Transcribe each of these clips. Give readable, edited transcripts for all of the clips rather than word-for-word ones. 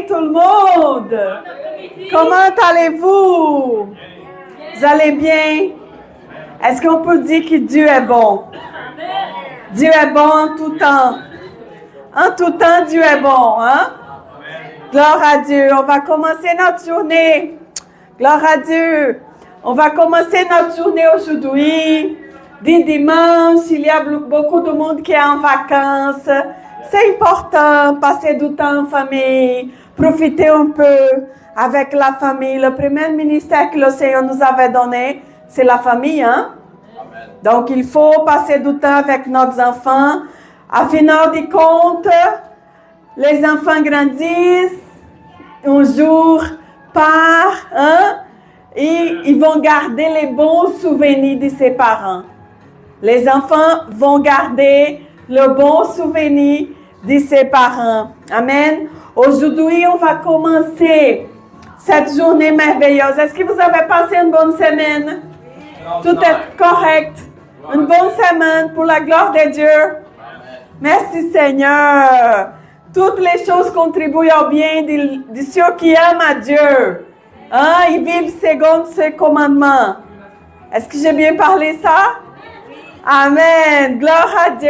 tout le monde. Comment allez-vous? Vous allez bien? Est-ce qu'on peut dire que Dieu est bon? Dieu est bon en tout temps. En tout temps, Dieu est bon, hein? Gloire à Dieu. On va commencer notre journée. Gloire à Dieu. On va commencer notre journée aujourd'hui. Dimanche, il y a beaucoup de monde qui est en vacances. C'est important, passer du temps en famille, profiter un peu avec la famille. Le premier ministère que le Seigneur nous avait donné, c'est la famille, hein? Amen. Donc, il faut passer du temps avec nos enfants. À final de compte, les enfants grandissent, un jour partent, hein? Et ils vont garder les bons souvenirs de ses parents. Les enfants vont garder le bon souvenir de ses parents. Amen. Aujourd'hui, on va commencer cette journée merveilleuse. Est-ce que vous avez passé une bonne semaine? Tout est correct. Une bonne semaine pour la gloire de Dieu. Merci Seigneur. Toutes les choses contribuent au bien de ceux qui aiment à Dieu. Hein? Ils vivent selon ses commandements. Est-ce que j'ai bien parlé ça? Amen. Gloire à Dieu.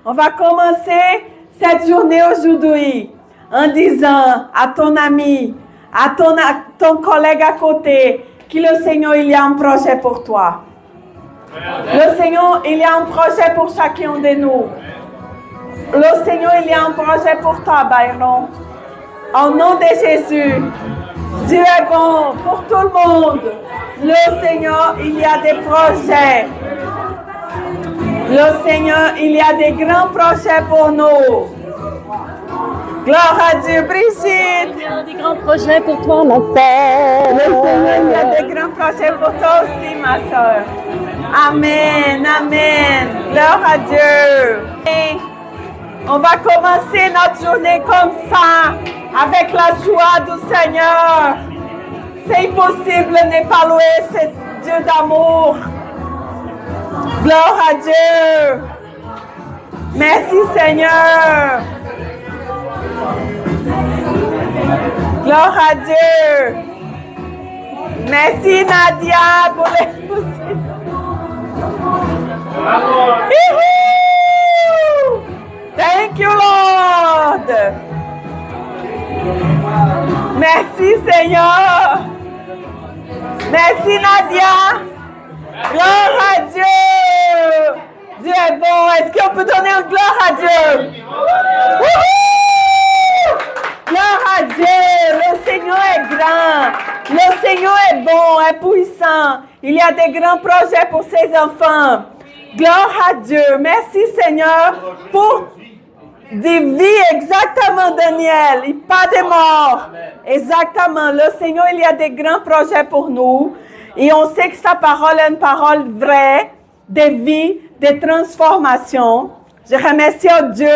On va commencer cette journée aujourd'hui en disant à ton ami, à ton collègue à côté, que le Seigneur, il y a un projet pour toi. Le Seigneur, il y a un projet pour chacun de nous. Le Seigneur, il y a un projet pour toi, Byron. Au nom de Jésus, Dieu est bon pour tout le monde. Le Seigneur, il y a des projets. Le Seigneur, il y a des grands projets pour nous. Gloire à Dieu, Brigitte. Il y a des grands projets pour toi, ma soeur. Le Seigneur, il y a des grands projets pour toi aussi, ma soeur. Amen, amen. Gloire à Dieu. Et on va commencer notre journée comme ça, avec la joie du Seigneur. C'est impossible de ne pas louer ce Dieu d'amour. Gloire à Dieu. Merci Seigneur. Gloire à Dieu. Merci Nadia pour les musiques. Thank you Lord. Merci Seigneur. Merci Nadia. Gloire à Dieu. Dieu est bon. Est-ce qu'on peut donner une gloire à Dieu? Gloire à Dieu. Le Seigneur est grand. Le Seigneur est bon, est puissant. Il y a des grands projets pour ses enfants. Gloire à Dieu. Merci Seigneur pour des vies exactement, Daniel. Et pas de mort. Exactement. Le Seigneur, il y a des grands projets pour nous. Et on sait que sa parole est une parole vraie, de vie, de transformation. Je remercie Dieu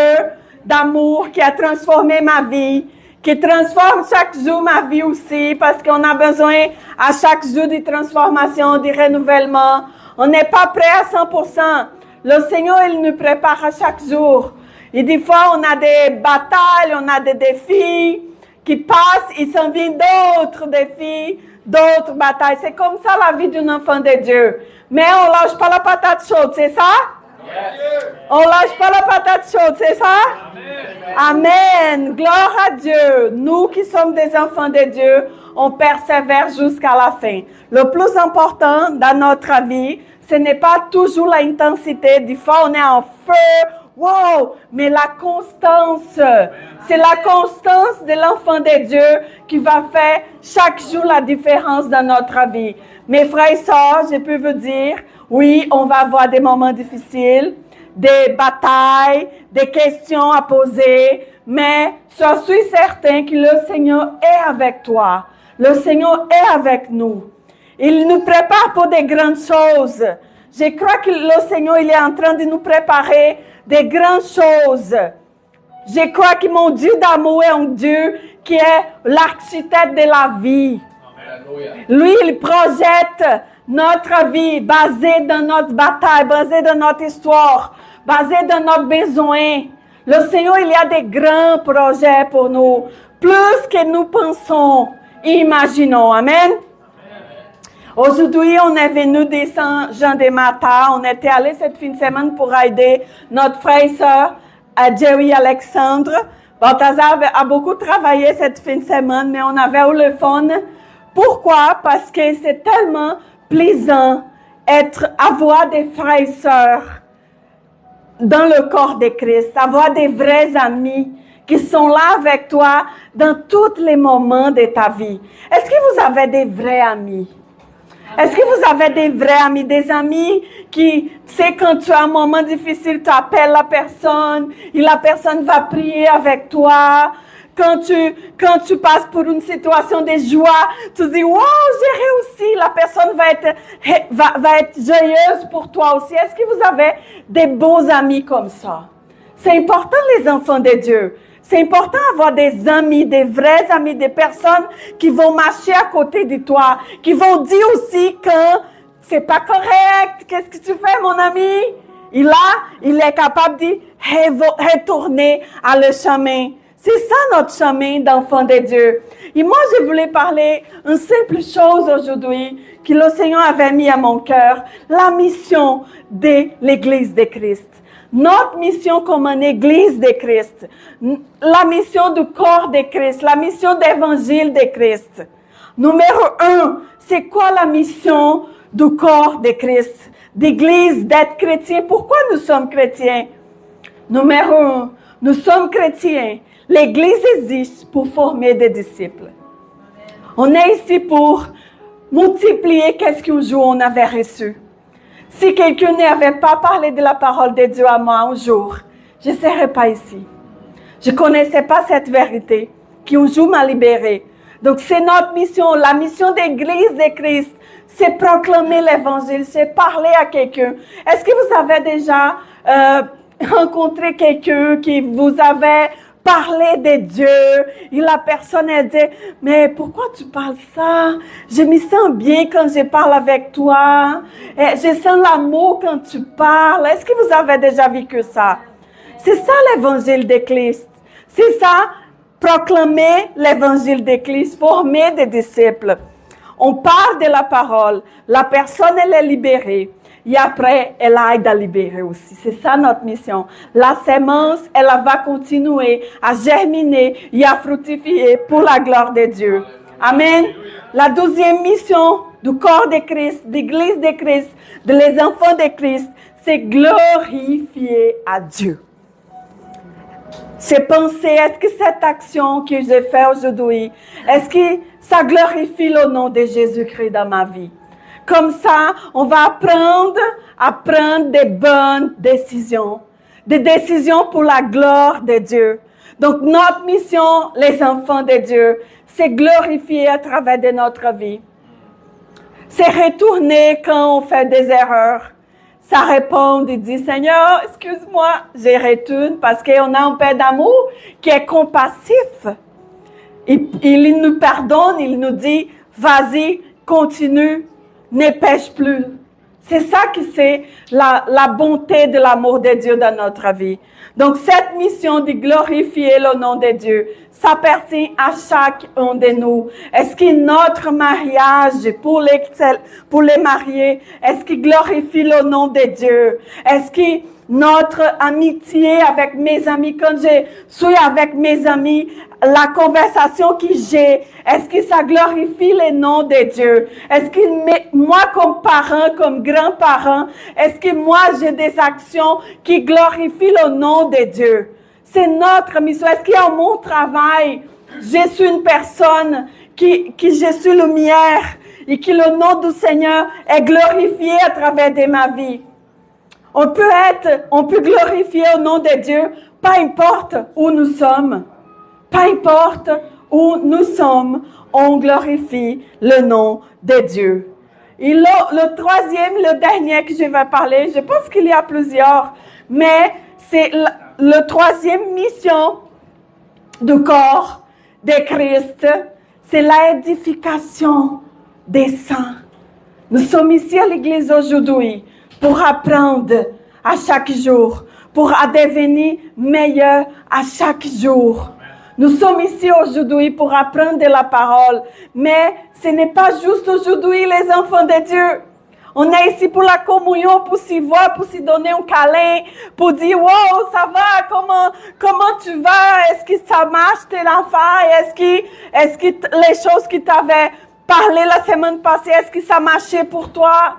d'amour qui a transformé ma vie, qui transforme chaque jour ma vie aussi, parce qu'on a besoin à chaque jour de transformation, de renouvellement. On n'est pas prêt à 100%. Le Seigneur, il nous prépare à chaque jour. Et des fois, on a des batailles, on a des défis qui passent, il s'en vient d'autres défis, d'autres batailles. C'est comme ça la vie d'un enfant de Dieu. Mais on lâche pas la patate chaude, c'est ça? Yes. On lâche pas la patate chaude, c'est ça? Amen. Amen. Gloire à Dieu. Nous qui sommes des enfants de Dieu, on persévère jusqu'à la fin. Le plus important dans notre vie, ce n'est pas toujours l'intensité. Des fois, on est en feu. Wow! Mais la constance, c'est la constance de l'enfant de Dieu qui va faire chaque jour la différence dans notre vie. Mes frères et sœurs, je peux vous dire, oui, on va avoir des moments difficiles, des batailles, des questions à poser, mais je suis certain que le Seigneur est avec toi. Le Seigneur est avec nous. Il nous prépare pour des grandes choses. Je crois que le Seigneur, il est en train de nous préparer des grandes choses. Je crois que mon Dieu d'amour est un Dieu qui est l'architecte de la vie. Lui, il projette notre vie basée dans notre bataille, basée dans notre histoire, basée dans nos besoins. Le Seigneur, il y a des grands projets pour nous. plus que nous pensons et imaginons. Amen. Aujourd'hui, on est venu de Saint-Jean-des-Matas. On était allé cette fin de semaine pour aider notre frère et soeur, Jerry Alexandre. Balthazar a beaucoup travaillé cette fin de semaine, mais on avait eu le fun. Pourquoi? Parce que c'est tellement plaisant avoir des frères et sœurs dans le corps de Christ, avoir des vrais amis qui sont là avec toi dans tous les moments de ta vie. Est-ce que vous avez des vrais amis? Est-ce que vous avez des vrais amis, des amis qui, tu sais, quand tu as un moment difficile, tu appelles la personne et la personne va prier avec toi. Quand tu passes pour une situation de joie, tu dis, wow, j'ai réussi. La personne va être joyeuse pour toi aussi. Est-ce que vous avez des bons amis comme ça? C'est important, les enfants de Dieu. C'est important d'avoir des amis, des vrais amis, des personnes qui vont marcher à côté de toi, qui vont dire aussi quand c'est pas correct. Qu'est-ce que tu fais, mon ami? Et là, il est capable de retourner à le chemin. C'est ça notre chemin d'enfant de Dieu. Et moi, je voulais parler une simple chose aujourd'hui que le Seigneur avait mis à mon cœur, la mission de l'Église de Christ. Notre mission comme une Église de Christ, la mission du corps de Christ, la mission d'Évangile de Christ. Numéro 1, c'est quoi la mission du corps de Christ, d'Église, d'être chrétien? Pourquoi nous sommes chrétiens? Numéro 1, nous sommes chrétiens. L'Église existe pour former des disciples. On est ici pour multiplier qu'est-ce qu'un jour on avait reçu. Si quelqu'un n'avait pas parlé de la parole de Dieu à moi un jour, je ne serais pas ici. Je ne connaissais pas cette vérité qui un jour m'a libérée. Donc c'est notre mission, la mission d'Église de Christ, c'est proclamer l'Évangile, c'est parler à quelqu'un. Est-ce que vous avez déjà rencontré quelqu'un qui vous avait parler de Dieu, et la personne elle dit, mais pourquoi tu parles ça? Je me sens bien quand je parle avec toi, et je sens l'amour quand tu parles. Est-ce que vous avez déjà vécu ça? C'est ça l'évangile de Christ. C'est ça, proclamer l'évangile de Christ, former des disciples. On parle de la parole, la personne elle est libérée. Et après, elle aide à libérer aussi. C'est ça notre mission. La sémence, elle va continuer à germiner et à fructifier pour la gloire de Dieu. Amen. La deuxième mission du corps de Christ, d'Église de Christ, des enfants de Christ, c'est glorifier à Dieu. J'ai pensé, est-ce que cette action que j'ai faite aujourd'hui, est-ce que ça glorifie le nom de Jésus-Christ dans ma vie? Comme ça, on va apprendre à prendre des bonnes décisions. Des décisions pour la gloire de Dieu. Donc, notre mission, les enfants de Dieu, c'est glorifier à travers de notre vie. C'est retourner quand on fait des erreurs. Ça répond et dit, Seigneur, excuse-moi, je retourne parce qu'on a un Père d'amour qui est compassif. Il nous pardonne, il nous dit, vas-y, continue. Ne pêche plus. C'est ça qui c'est la bonté de l'amour de Dieu dans notre vie. Donc, cette mission de glorifier le nom de Dieu, ça appartient à chacun de nous. Est-ce que notre mariage pour les mariés, est-ce qu'il glorifie le nom de Dieu? Est-ce que notre amitié avec mes amis, quand je suis avec mes amis, la conversation que j'ai, est-ce que ça glorifie le nom de Dieu? Est-ce que moi, comme parent, comme grand-parent, est-ce que moi, j'ai des actions qui glorifient le nom de Dieu? C'est notre mission. Est-ce qu'il y a mon travail, je suis une personne qui je suis lumière et que le nom du Seigneur est glorifié à travers de ma vie? On peut glorifier au nom de Dieu, peu importe où nous sommes. Peu importe où nous sommes, on glorifie le nom de Dieu. Et le troisième, le dernier que je vais parler, je pense qu'il y a plusieurs, mais c'est la troisième mission du corps de Christ, c'est l'édification des saints. Nous sommes ici à l'église aujourd'hui pour apprendre à chaque jour, pour devenir meilleur à chaque jour. Nous sommes ici aujourd'hui pour apprendre de la parole. Mais ce n'est pas juste aujourd'hui les enfants de Dieu. On est ici pour la communion, pour s'y voir, pour s'y donner un câlin, pour dire « Wow, ça va? Comment tu vas? Est-ce que ça marche tes affaires? Est-ce que les choses qui t'avaient parlé la semaine passée, est-ce que ça marchait pour toi? »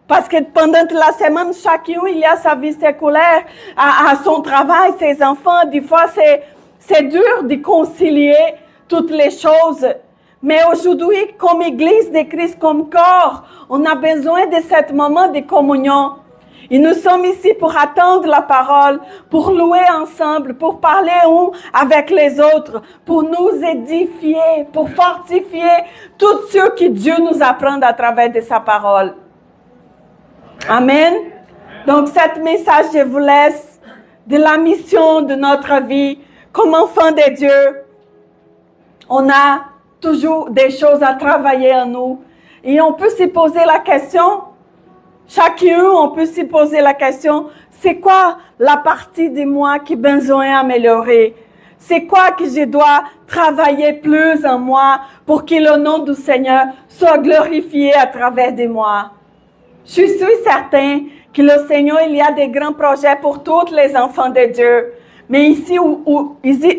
Parce que pendant la semaine, chacun, il a sa vie séculaire, à son travail, ses enfants. Des fois, c'est dur de concilier toutes les choses. Mais aujourd'hui, comme Église de Christ, comme corps, on a besoin de ce moment de communion. Et nous sommes ici pour attendre la parole, pour louer ensemble, pour parler uns avec les autres, pour nous édifier, pour fortifier tout ce que Dieu nous apprend à travers de sa parole. Amen. Donc, cet message, je vous laisse de la mission de notre vie comme enfant de Dieu. On a toujours des choses à travailler en nous. Et on peut se poser la question, chacun, on peut se poser la question, c'est quoi la partie de moi qui a besoin d'améliorer? C'est quoi que je dois travailler plus en moi pour que le nom du Seigneur soit glorifié à travers de moi? Je suis certain que le Seigneur, il y a des grands projets pour tous les enfants de Dieu. Mais ici,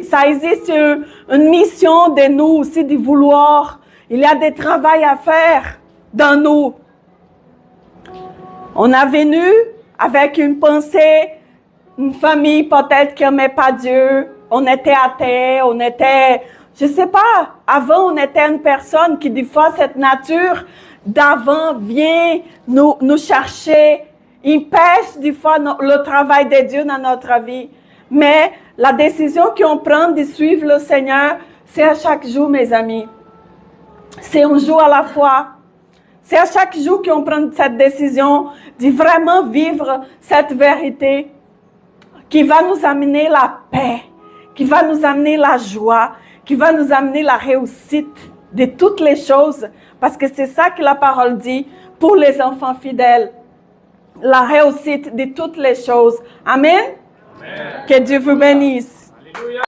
ça existe une mission de nous aussi de vouloir. Il y a des travail à faire dans nous. On est venu avec une pensée, une famille peut-être qui n'aimait pas Dieu. On était athées, on était, je sais pas, avant on était une personne qui des fois cette nature d'avant vient nous chercher. Il pêche des fois le travail de Dieu dans notre vie. Mais la décision qu'on prend de suivre le Seigneur, c'est à chaque jour, mes amis. C'est un jour à la fois. C'est à chaque jour qu'on prend cette décision de vraiment vivre cette vérité qui va nous amener la paix, qui va nous amener la joie, qui va nous amener la réussite de toutes les choses. Parce que c'est ça que la parole dit pour les enfants fidèles. La réussite de toutes les choses. Amen. Que Dieu vous bénisse. Alléluia.